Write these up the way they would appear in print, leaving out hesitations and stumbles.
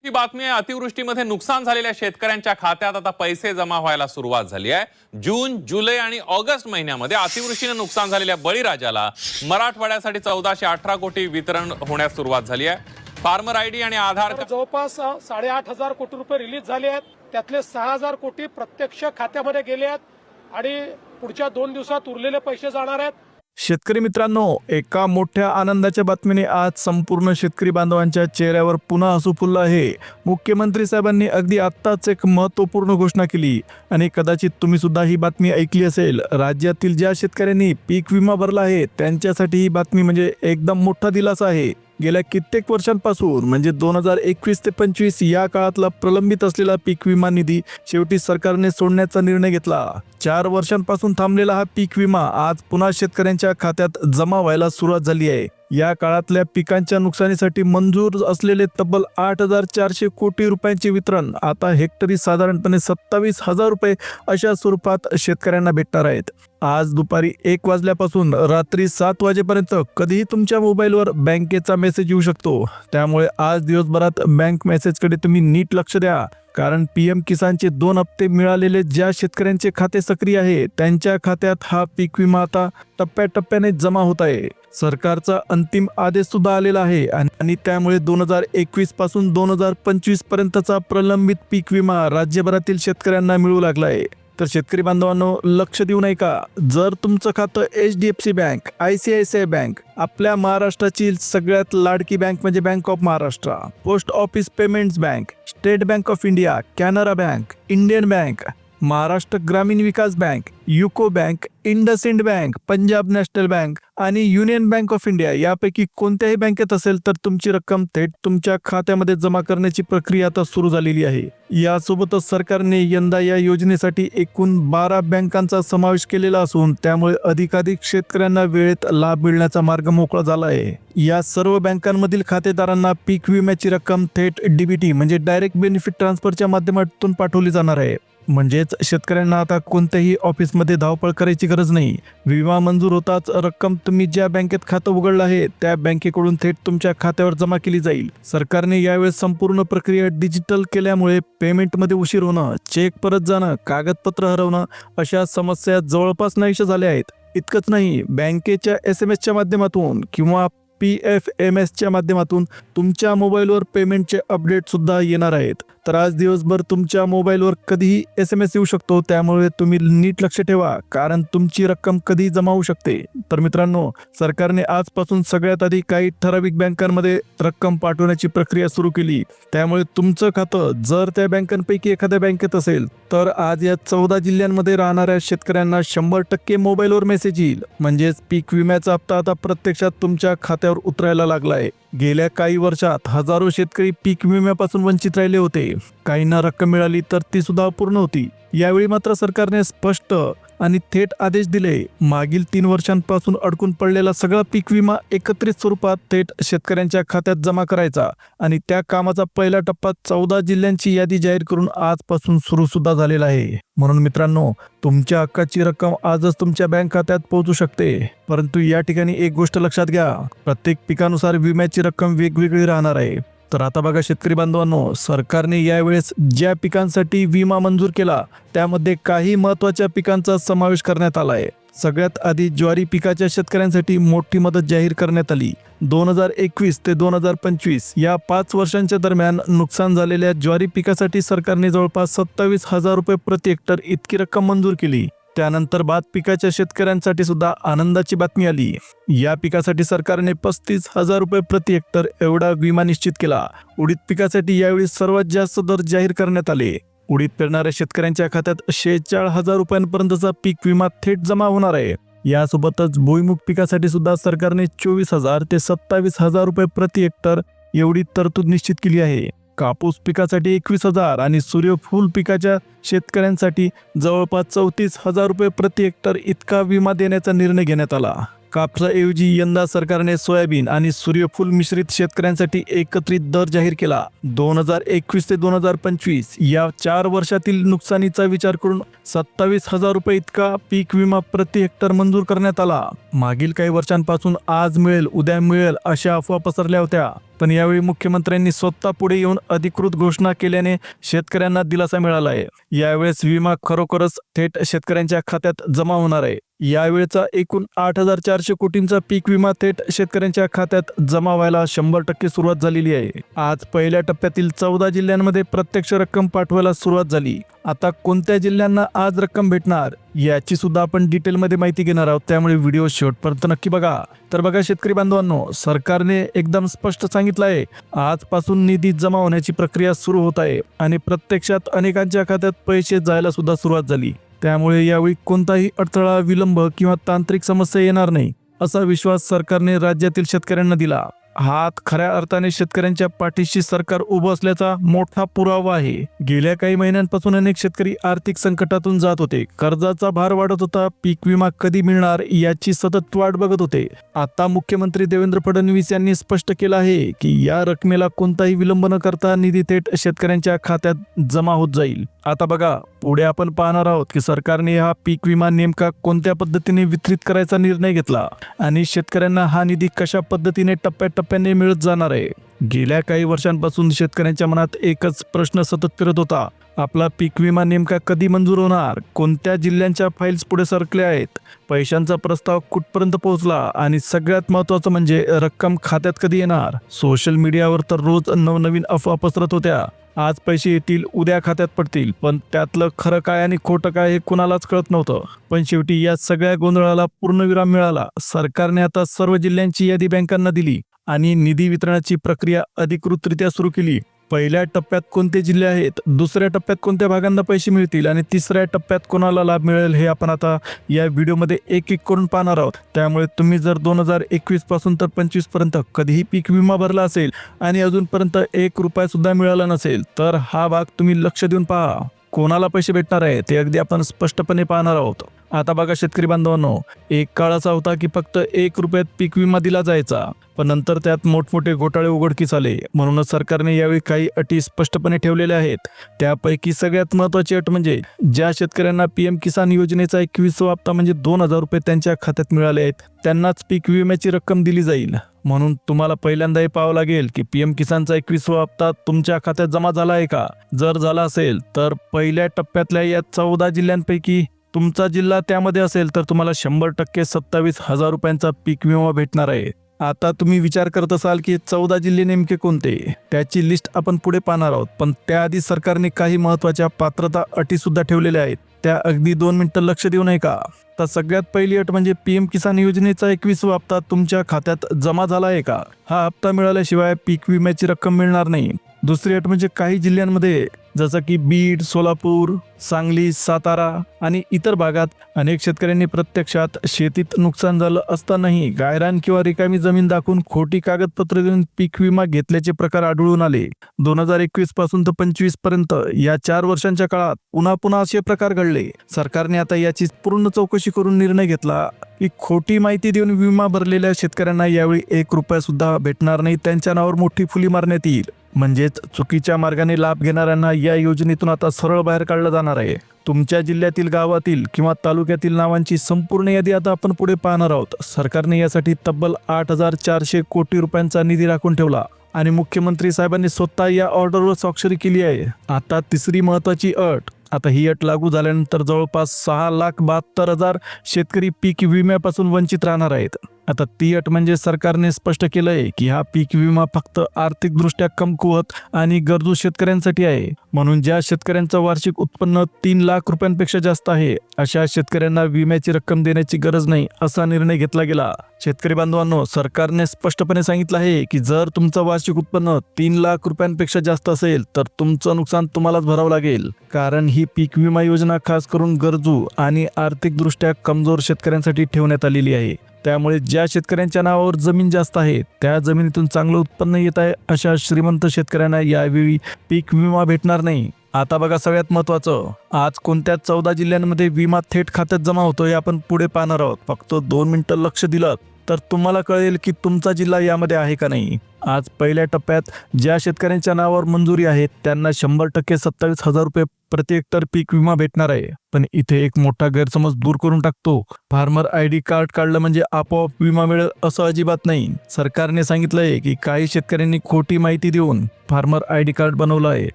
ही बातमी आहे, अतिवृष्टीमध्ये नुकसान झालेल्या शेतकऱ्यांच्या खात्यात आता पैसे जमा व्हायला सुरुवात झाली आहे। जून, जुलै आणि ऑगस्ट महिन्यामध्ये अतिवृष्टीने नुकसान झालेल्या बळीराजाला मराठवाड्यासाठी 1418 कोटी वितरण होण्यास सुरुवात झाली आहे। फार्मर आयडी आणि आधार जवळपास 8,500 कोटी रुपये रिलीज झाले आहेत। त्यातले 6,000 कोटी प्रत्यक्ष खात्यामध्ये गेले आहेत आणि पुढच्या 2 दिवसात उरलेले पैसे जाणार आहेत। शेतकरी मित्रांनो, एका मोठ्या आनंदाच्या बातमीने आज संपूर्ण शेतकरी बांधवांच्या चेहऱ्यावर पुन्हा हसू फुललं आहे। मुख्यमंत्री साहेबांनी अगदी आत्ताच एक महत्त्वपूर्ण घोषणा केली आणि कदाचित तुम्ही सुद्धा ही बातमी ऐकली असेल। राज्यातील ज्या शेतकऱ्यांनी पीक विमा भरला आहे त्यांच्यासाठी ही बातमी म्हणजे एकदम मोठा दिलासा आहे। गेल्या कित्येक वर्षांपासून म्हणजे 2021 ते 25 या काळातला प्रलंबित असलेला पीक विमा निधी शेवटी सरकारने सोडण्याचा निर्णय घेतला। 4 वर्षांपासून थांबलेला हा पीक विमा आज पुन्हा शेतकऱ्यांच्या खात्यात जमा व्हायला सुरुवात झाली आहे। या काळातल्या पिकांच्या नुकसानीसाठी मंजूर असलेले तब्बल 8,400 कोटी रुपयांचे वितरण आता हेक्टरी साधारणपणे 27,000 रुपये अशा स्वरूपात शेतकऱ्यांना भेटणार आहेत। आज दुपारी 1 वाजल्यापासून रात्री 7 वाजेपर्यंत कधीही तुमच्या मोबाईलवर बँकेचा मेसेज येऊ शकतो। त्यामुळे आज दिवसभरात बँक मेसेजकडे तुम्ही नीट लक्ष द्या, कारण पीएम किसानचे 2 हप्ते मिळालेले ज्या शेतकऱ्यांचे खाते सक्रिय आहे त्यांच्या खात्यात हा पीक विमा आता टप्प्याटप्प्याने जमा होत आहे। सरकारचा अंतिम आदेश सुद्धा आलेला आहे आणि त्यामुळे 2021 पासून 2025 पर्यंतचा प्रलंबित पीक विमा राज्यभरातील शेतकऱ्यांना मिळू लागला आहे। तर शेतकरी बांधवांनो, लक्ष देऊ नये का? जर तुमचं खातं HDFC बँक, ICICI बँक, आपल्या महाराष्ट्राची सगळ्यात लाडकी बँक म्हणजे Bank of Maharashtra, Post Office Payments Bank, State Bank of India, Canara Bank, Indian Bank, Maharashtra Gramin Vikas Bank, UCO Bank, IndusInd Bank, Punjab National Bank आणि युनियन बँक ऑफ इंडिया यापैकी कोणत्याही बँकेत असेल तर तुमची रक्कम थेट तुमच्या खात्यामध्ये जमा करण्याची प्रक्रिया आता सुरू झालेली आहे। यासोबतच सरकारने यंदा या योजनेसाठी एकूण 12 बँकांचा समावेश केलेला असून त्यामुळे अधिकाधिक शेतकऱ्यांना वेळेत लाभ मिळण्याचा मार्ग मोकळा झाला आहे। या सर्व बँकांमधील खातेदारांना पीक विम्याची रक्कम थेट DBT म्हणजे डायरेक्ट बेनिफिट ट्रान्सफरच्या माध्यमातून पाठवली जाणार आहे। म्हणजेच शेतकऱ्यांना आता कोणत्याही ऑफिसमध्ये धावपळ करायची गरज नाही। विमा मंजूर होताच रक्कम तुम्ही ज्या बँकेत खातं उघडलं आहे त्या बँकेकडून थेट तुमच्या खात्यावर जमा केली जाईल। सरकारने यावेळेस संपूर्ण प्रक्रिया डिजिटल केल्यामुळे पेमेंटमध्ये उशीर होणं, चेक परत जाणं, कागदपत्र हरवणं अशा समस्या जवळपास नाहीशा झाल्या आहेत। इतकंच नाही, बँकेच्या SMS च्या माध्यमातून किंवा PFMS च्या माध्यमातून तुमच्या मोबाईलवर पेमेंटचे अपडेट सुद्धा येणार आहेत। तर आज दिवसभर तुमच्या मोबाईलवर कधीही SMS येऊ शकतो, त्यामुळे तुम्ही नीट लक्ष ठेवा, कारण तुमची रक्कम कधी जमा होऊ शकते। तर मित्रांनो, सरकारने आजपासून सगळ्यात आधी काही ठराविक बँकांमध्ये रक्कम पाठवण्याची प्रक्रिया सुरू केली। त्यामुळे तुमचं खातं जर त्या बँकांपैकी एखाद्या बँकेत असेल तर आज या 14 जिल्ह्यांमध्ये राहणाऱ्या शेतकऱ्यांना 100% मोबाईलवर मेसेज येईल। म्हणजेच पीक विम्याचा हप्ता आता प्रत्यक्षात तुमच्या खात्यावर उतरायला लागला आहे। गेल्या काही वर्षात हजारो शेतकरी पीक विम्यापासून वंचित राहिले होते। काहींना रक्कम मिळाली तर ती सुद्धा अपूर्ण होती। यावेळी मात्र सरकारने स्पष्ट आणि थेट आदेश दिले। मागील 3 वर्षांपासून अडकून पडलेला सगळा पीक विमा एकत्रित स्वरूपात थेट शेतकऱ्यांच्या खात्यात जमा करायचा आणि त्या कामाचा पहिला टप्पा 14 जिल्ह्यांची यादी जाहीर करून आजपासून सुरू सुद्धा झालेला आहे। म्हणून मित्रांनो, तुमच्या हक्काची रक्कम आजच तुमच्या बँक खात्यात पोहोचू शकते। परंतु या ठिकाणी एक गोष्ट लक्षात घ्या, प्रत्येक पिकानुसार विम्याची रक्कम वेगवेगळी राहणार आहे। तर आता बघा शेतकरी बांधवांनो, सरकारने यावेळेस ज्या पिकांसाठी विमा मंजूर केला त्यामध्ये काही महत्त्वाच्या पिकांचा समावेश करण्यात आला आहे। सगळ्यात आधी ज्वारी पिकाच्या शेतकऱ्यांसाठी मोठी मदत जाहीर करण्यात आली। 2021 ते 2025 या 5 वर्षांच्या दरम्यान नुकसान झालेल्या ज्वारी पिकासाठी सरकारने जवळपास 27,000 रुपये प्रति हेक्टर इतकी रक्कम मंजूर केली। त्यानंतर भात पिकाच्या शेतकऱ्यांसाठी सुद्धा आनंदाची बातमी आली। या पिकासाठी सरकारने 35,000 रुपये प्रति हेक्टर एवढा विमा निश्चित केला। उडीद पिकासाठी यावेळी सर्वात जास्त दर जाहीर करण्यात आले। उडीद पेरणाऱ्या शेतकऱ्यांच्या खात्यात 46,000 रुपयांपर्यंतचा पीक विमा थेट जमा होणार आहे। यासोबतच भुईमुग पिकासाठी सुद्धा सरकारने 24,000 ते 27,000 रुपये प्रति हेक्टर एवढी तरतूद निश्चित केली आहे। कापूस पिकासाठी 21,000 आणि सूर्यफूल पिकाच्या शेतकऱ्यांसाठी जवळपास 34,000 रुपये प्रति हेक्टर इतका विमा देण्याचा निर्णय घेण्यात आला। कापसाऐवजी यंदा सरकारने सोयाबीन आणि सूर्यफूल मिश्रित शेतकऱ्यांसाठी एकत्रित दर जाहीर केला। 2021 ते 2025 या 4 वर्षातील नुकसानीचा विचार करून 27,000 रुपये इतका पीक विमा प्रति हेक्टर मंजूर करण्यात आला। मागील काही वर्षांपासून आज मिळेल उद्या मिळेल अशा अफवा पसरल्या होत्या, पण यावेळी मुख्यमंत्र्यांनी स्वतः पुढे येऊन अधिकृत घोषणा केल्याने शेतकऱ्यांना दिलासा मिळाला आहे. यावेळेस विमा खरोखरच थेट शेतकऱ्यांच्या खात्यात जमा होणार आहे. यावेळचा एकूण 8,400 कोटींचा पीक विमा थेट शेतकऱ्यांच्या खात्यात जमा व्हायला 100% सुरुवात झालेली आहे. आज पहिल्या टप्प्यातील 14 जिल्ह्यांमध्ये प्रत्यक्ष रक्कम पाठवायला सुरुवात झाली. आता कोणत्या जिल्ह्यांना आज रक्कम भेटणार याची सुद्धा आपण डिटेलमध्ये माहिती घेणार आहोत, त्यामुळे व्हिडिओ शेवटपर्यंत नक्की बघा. तर बघा शेतकरी बांधवांनो, सरकारने एकदम स्पष्ट सांगितलं आहे, आजपासून निधी जमा होण्याची प्रक्रिया सुरू होत आहे आणि प्रत्यक्षात अनेकांच्या खात्यात पैसे जायला सुद्धा सुरुवात झाली. त्यामुळे यावेळी कोणताही अडथळा, विलंब किंवा तांत्रिक समस्या येणार नाही असा विश्वास सरकारने राज्यातील शेतकऱ्यांना दिला. हात खऱ्या अर्थाने शेतकऱ्यांच्या पाठीशी सरकार उभं असल्याचा मोठा पुरावा आहे. गेल्या काही महिन्यांपासून अनेक शेतकरी आर्थिक संकटातून जात होते. कर्जाचा भार वाढत होता. पीक विमा कधी मिळणार याची सतत वाट बघत होते. आता मुख्यमंत्री देवेंद्र फडणवीस यांनी स्पष्ट केलं आहे की या रकमेला कोणताही विलंब न करता निधी थेट शेतकऱ्यांच्या खात्यात जमा होत जाईल. आता बघा, पुढे आपण पाहणार आहोत की सरकारने हा पीक विमा नेमका कोणत्या पद्धतीने वितरित करायचा निर्णय घेतला आणि शेतकऱ्यांना हा निधी कशा पद्धतीने टप्प्याटप्प्याने मिळत जाणार आहे. गेल्या काही वर्षांपासून शेतकऱ्यांच्या मनात एकच प्रश्न सतत फिरत होता, आपला पीक विमा नेमका कधी मंजूर होणार, कोणत्या जिल्ह्यांच्या फाईल्स पुढे सरकल्या आहेत, पैशांचा प्रस्ताव कुठपर्यंत पोहोचला आणि सगळ्यात महत्त्वाचं म्हणजे रक्कम खात्यात कधी येणार. सोशल मीडियावर तर रोज नवनवीन अफवा पसरत होत्या. आज पैसे येतील, उद्या खात्यात पडतील, पण त्यातलं खरं काय आणि खोटं काय हे कुणालाच कळत नव्हतं. पण शेवटी या सगळ्या गोंधळाला पूर्णविराम मिळाला. सरकारने आता सर्व जिल्ह्यांची यादी बँकांना दिली आणि निधी वितरणाची प्रक्रिया अधिकृतरित्या सुरू केली. पहिल्या टप्प्यात कोणते जिल्हे आहेत, दुसऱ्या टप्प्यात कोणत्या भागांना पैसे मिळतील आणि तिसऱ्या टप्प्यात कोणाला लाभ मिळेल हे आपण आता या व्हिडिओमध्ये एक एक करून पाहणार आहोत. त्यामुळे तुम्ही जर 2021 पासून तर 25 पर्यंत कधीही पीक विमा भरला असेल आणि अजूनपर्यंत 1 रुपया सुद्धा मिळाला नसेल तर हा भाग तुम्ही लक्ष देऊन पहा. कोणाला पैसे भेटणार आहे ते अगदी आपण स्पष्टपणे पाहणार आहोत. आता बघा शेतकरी बांधवांनो, एक काळ असा होता की फक्त 1 रुपयात पीक विमा दिला जायचा, पण नंतर त्यात मोठमोठे घोटाळे उघडकीस आले. म्हणूनच सरकारने यावेळी काही अटी स्पष्टपणे ठेवलेल्या आहेत. त्यापैकी सगळ्यात महत्त्वाची अट म्हणजे ज्या शेतकऱ्यांना PM किसान योजनेचा 21वा हप्ता म्हणजे 2,000 रुपये त्यांच्या खात्यात मिळाले आहेत त्यांनाच पीक विम्याची रक्कम दिली जाईल. म्हणून तुम्हाला पहिल्यांदा हे पाहावं लागेल की PM किसानचा 21वा हप्ता तुमच्या खात्यात जमा झाला आहे का. जर झाला असेल तर पहिल्या टप्प्यातल्या या 14 जिल्ह्यांपैकी तुमचा जिल्हा त्यामध्ये असेल तर तुम्हाला 100% 27,000 रुपयांचा पीक विमा भेटणार आहे. आता तुम्ही विचार करत असाल की 14 जिल्हे नेमके कोणते, त्याची लिस्ट आपण पुढे पाहणार आहोत. पण त्याआधी सरकारने काही महत्त्वाच्या पात्रता अटी सुद्धा ठेवलेल्या आहेत. त्या अगदी 2 मिनिटं लक्ष देऊ नये का. तर सगळ्यात पहिली अट म्हणजे PM किसान योजनेचा 21वा हप्ता तुमच्या खात्यात जमा झाला आहे का. हा हप्ता मिळाल्याशिवाय पीक विम्याची रक्कम मिळणार नाही. दुसरी अट म्हणजे काही जिल्ह्यांमध्ये जसं की बीड, सोलापूर, सांगली, सातारा आणि इतर भागात अनेक शेतकऱ्यांनी प्रत्यक्षात शेतीत नुकसान झालं असतानाही गायरान किंवा रिकामी जमीन दाखवून खोटी कागदपत्र देऊन पीक विमा घेतल्याचे प्रकार आढळून आले. 2021 पासून तर 25 पर्यंत या 4 वर्षांच्या काळात पुन्हा असे प्रकार घडले. सरकारने आता याची पूर्ण चौकशी करून निर्णय घेतला की खोटी माहिती देऊन विमा भरलेल्या शेतकऱ्यांना यावेळी 1 रुपया सुद्धा भेटणार नाही. त्यांच्या नावावर मोठी फुली मारण्यात येईल. म्हणजेच चुकीच्या मार्गाने लाभ घेणाऱ्यांना या योजनेतून आता सरळ बाहेर काढलं जाणार आहे. तुमच्या जिल्ह्यातील, गावातील किंवा तालुक्यातील नावांची संपूर्ण यादी आता आपण पुढे पाहणार आहोत. सरकारने यासाठी तब्बल 8,400 कोटी रुपयांचा निधी राखून ठेवला आणि मुख्यमंत्री साहेबांनी स्वतः या ऑर्डरवर स्वाक्षरी केली आहे. आता तिसरी महत्त्वाची अट, आता ही अट लागू झाल्यानंतर जवळपास 6,72,000 शेतकरी पीक विम्यापासून वंचित राहणार आहेत. आता ती अट म्हणजे सरकारने स्पष्ट केलं आहे की हा पीक विमा फक्त आर्थिकदृष्ट्या कमकुवत आणि गरजू शेतकऱ्यांसाठी आहे. म्हणून ज्या शेतकऱ्यांचं वार्षिक उत्पन्न 3 लाख रुपयांपेक्षा जास्त आहे अशा शेतकऱ्यांना विम्याची रक्कम देण्याची गरज नाही असा निर्णय घेतला गेला. शेतकरी बांधवांनो, सरकारने स्पष्टपणे सांगितलं आहे की जर तुमचं वार्षिक उत्पन्न 3 लाख रुपयांपेक्षा जास्त असेल तर तुमचं नुकसान तुम्हालाच भरावं लागेल. कारण ही पीक विमा योजना खास करून गरजू आणि आर्थिकदृष्ट्या कमजोर शेतकऱ्यांसाठी ठेवण्यात आलेली आहे. त्यामुळे ज्या शेतकऱ्यांच्या नावावर जमीन जास्त आहे, त्या जमिनीतून चांगलं उत्पन्न येत आहे अशा श्रीमंत शेतकऱ्यांना यावेळी पीक विमा भेटणार नाही. आता बघा सगळ्यात महत्त्वाचं, आज कोणत्या 14 जिल्ह्यांमध्ये विमा थेट खात्यात जमा होतो हे आपण पुढे पाहणार आहोत. फक्त 2 मिनिटं लक्ष दिलं तर तुम्हाला कळेल की तुमचा जिल्हा यामध्ये आहे का नाही. आज पहिल्या टप्प्यात ज्या शेतकऱ्यांच्या नावावर मंजुरी आहे त्यांना 100% 27,000 रुपये प्रति हेक्टर पीक विमा भेटणार आहे. पण इथे एक मोठा गैरसमज दूर करून टाकतो. फार्मर ID कार्ड काढलं म्हणजे आपोआप विमा मिळेल असं अजिबात नाही. सरकारने सांगितलंय की काही शेतकऱ्यांनी खोटी माहिती देऊन फार्मर ID कार्ड बनवलं आहे.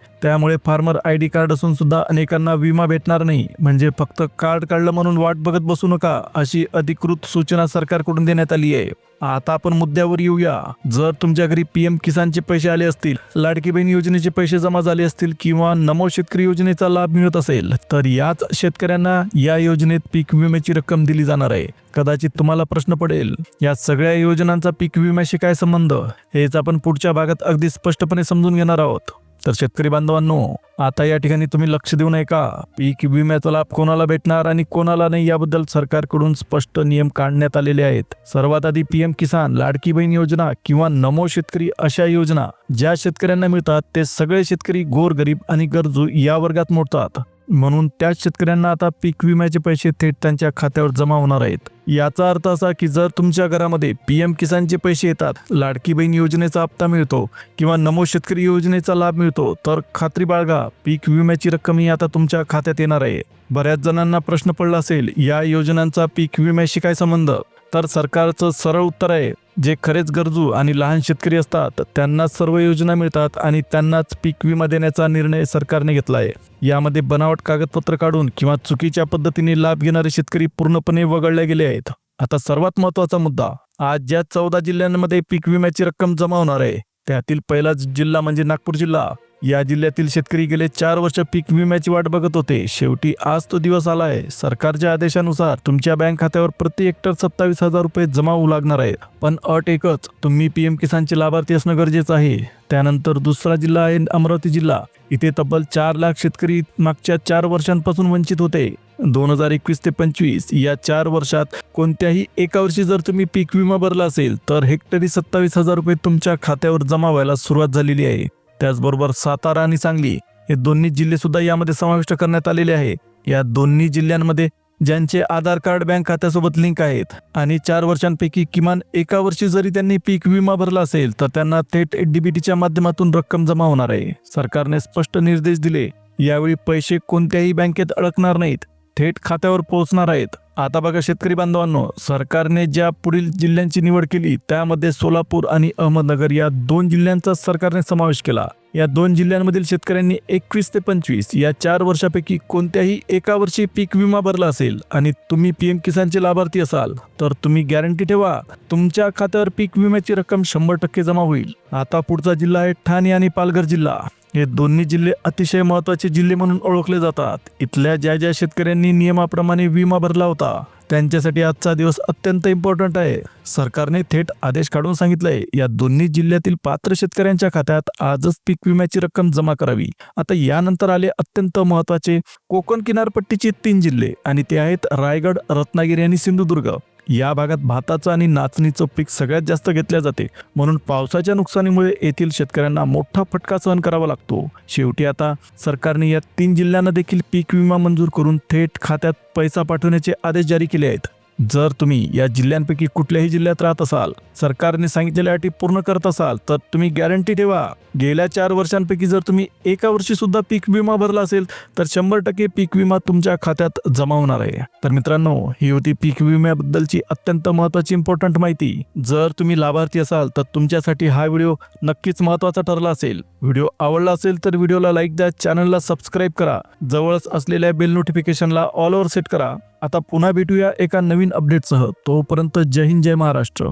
त्यामुळे फार्मर ID कार्ड असून सुद्धा अनेकांना विमा भेटणार नाही. म्हणजे फक्त कार्ड काढलं म्हणून वाट बघत बसू नका अशी अधिकृत सूचना सरकारकडून देण्यात आली आहे. आता आपण मुद्द्यावर येऊया. जर तुमच्या घरी PM किसानचे पैसे आले असतील, लाडकी बहीण योजनेचे पैसे जमा झाले असतील किंवा नमो शेतकरी योजनेचा लाभ मिळत असेल तर याच शेतकऱ्यांना या योजनेत पीक विम्याची रक्कम दिली जाणार आहे. कदाचित तुम्हाला प्रश्न पडेल, या सगळ्या योजनांचा पीक विम्याशी काय संबंध? हेच आपण पुढच्या भागात अगदी स्पष्टपणे समजून घेणार आहोत. तर शेतकरी बांधवांनो, आता या ठिकाणी तुम्ही लक्ष देऊ नये का? पीक विम्याचा लाभ कोणाला भेटणार आणि कोणाला नाही याबद्दल सरकारकडून स्पष्ट नियम काढण्यात आलेले आहेत. सर्वात आधी PM किसान, लाडकी बहीण योजना किंवा नमो शेतकरी अशा योजना ज्या शेतकऱ्यांना मिळतात ते सगळे शेतकरी गोरगरीब आणि गरजू या वर्गात मोडतात. म्हणून त्याच शेतकऱ्यांना आता पीक विम्याचे पैसे थेट त्यांच्या खात्यावर जमा होणार आहेत. याचा अर्थ असा की जर तुमच्या घरामध्ये PM किसानचे पैसे येतात, लाडकी बहीण योजनेचा हप्ता मिळतो किंवा नमो शेतकरी योजनेचा लाभ मिळतो तर खात्री बाळगा, पीक विम्याची रक्कमही आता तुमच्या खात्यात येणार आहे. बऱ्याच जणांना प्रश्न पडला असेल, या योजनांचा पीक विम्याशी काय संबंध? तर सरकारचं सरळ उत्तर आहे, जे खरेच गरजू आणि लहान शेतकरी असतात त्यांना सर्व योजना मिळतात आणि त्यांनाच पीक विमा देण्याचा निर्णय सरकारने घेतला आहे. यामध्ये बनावट कागदपत्र काढून किंवा चुकीच्या पद्धतीने लाभ घेणारे शेतकरी पूर्णपणे वगळले गेले आहेत. आता सर्वात महत्त्वाचा मुद्दा, आज ज्या 14 जिल्ह्यांमध्ये पीक विम्याची रक्कम जमा होणार आहे त्यातील पहिलाच जिल्हा म्हणजे नागपूर जिल्हा. या जिल्ह्यातील शेतकरी गेले 4 वर्ष पीक विम्याची वाट बघत होते. शेवटी आज तो दिवस आलाय. सरकारच्या आदेशानुसार तुमच्या बँक खात्यावर प्रति हेक्टर 27,000 रुपये जमा होऊ लागणार आहे. पण अट एकच, तुम्ही PM किसानचे लाभार्थी असणं गरजेचं आहे. त्यानंतर दुसरा जिल्हा आहे अमरावती जिल्हा. इथे तब्बल 4 लाख शेतकरी मागच्या 4 वर्षांपासून वंचित होते. 2021 ते 25 या 4 वर्षात कोणत्याही एका वर्षी जर तुम्ही पीक विमा भरला असेल तर हेक्टरी 27,000 रुपये तुमच्या खात्यावर जमा व्हायला सुरुवात झालेली आहे. त्याचबरोबर सातारा आणि सांगली हे दोन्ही जिल्हे सुद्धा यामध्ये समाविष्ट करण्यात आलेले आहे. या दोन्ही जिल्ह्यांमध्ये ज्यांचे आधार कार्ड बँक खात्यासोबत लिंक आहेत आणि 4 वर्षांपैकी किमान एका वर्षी जरी त्यांनी पीक विमा भरला असेल तर त्यांना थेट DBTच्या माध्यमातून रक्कम जमा होणार आहे. सरकारने स्पष्ट निर्देश दिले, यावेळी पैसे कोणत्याही बँकेत अडकणार नाहीत, थेट खात्यावर पोहोचणार आहेत. आता बघा शेतकरी बांधवांनो, सरकारने ज्या पुढील जिल्ह्यांची निवड केली त्यामध्ये सोलापूर आणि अहमदनगर या 2 जिल्ह्यांचा सरकारने समावेश केला. या 2 जिल्ह्यांमधील शेतकऱ्यांनी 21 ते 25 या 4 वर्षापैकी कोणत्याही एका वर्षी पीक विमा भरला असेल आणि तुम्ही PM किसानचे लाभार्थी असाल तर तुम्ही गॅरंटी ठेवा, तुमच्या खात्यावर पीक विम्याची रक्कम 100% जमा होईल. आता पुढचा जिल्हा आहे ठाणे आणि पालघर जिल्हा. हे दोन्ही जिल्हे अतिशय महत्त्वाचे जिल्हे म्हणून ओळखले जातात. इथल्या ज्या शेतकऱ्यांनी नियमाप्रमाणे विमा भरला होता त्यांच्यासाठी आजचा दिवस अत्यंत इम्पॉर्टंट आहे. सरकारने थेट आदेश काढून सांगितलंय, या दोन्ही जिल्ह्यातील पात्र शेतकऱ्यांच्या खात्यात आजच पीक विम्याची रक्कम जमा करावी. आता यानंतर आले अत्यंत महत्त्वाचे कोकण किनारपट्टीचे 3 जिल्हे आणि ते आहेत रायगड, रत्नागिरी आणि सिंधुदुर्ग. या भागात भाताचं आणि नाचणीचं पीक सगळ्यात जास्त घेतल्या जाते. म्हणून पावसाच्या नुकसानीमुळे येथील शेतकऱ्यांना मोठा फटका सहन करावा लागतो. शेवटी आता सरकारने या 3 जिल्ह्यांना देखील पीक विमा मंजूर करून थेट खात्यात पैसा पाठवण्याचे आदेश जारी केले आहेत. जर तुम्ही या जिल्ह्यांपैकी कुठल्याही जिल्ह्यात राहत असाल, सरकारने सांगितलेल्या अटी पूर्ण करत असाल तर तुम्ही गॅरंटी ठेवा, गेल्या 4 वर्षांपैकी जर तुम्ही एका वर्षी सुद्धा पीक विमा भरला असेल तर 100% पीक विमा तुमच्या खात्यात जमा होणार आहे. तर मित्रांनो, ही होती पीक विम्याबद्दलची अत्यंत महत्त्वाची इम्पॉर्टंट माहिती. जर तुम्ही लाभार्थी असाल तर तुमच्यासाठी हा व्हिडिओ नक्कीच महत्त्वाचा ठरला असेल. व्हिडिओ आवडला असेल तर व्हिडिओला लाईक द्या, चॅनलला सबस्क्राईब करा, जवळच असलेल्या बेल नोटिफिकेशनला ऑल ओव्हर सेट करा. आता पुन्हा भेटूया एका नवीन अपडेटसह. तोपर्यंत जय हिंद, जय महाराष्ट्र.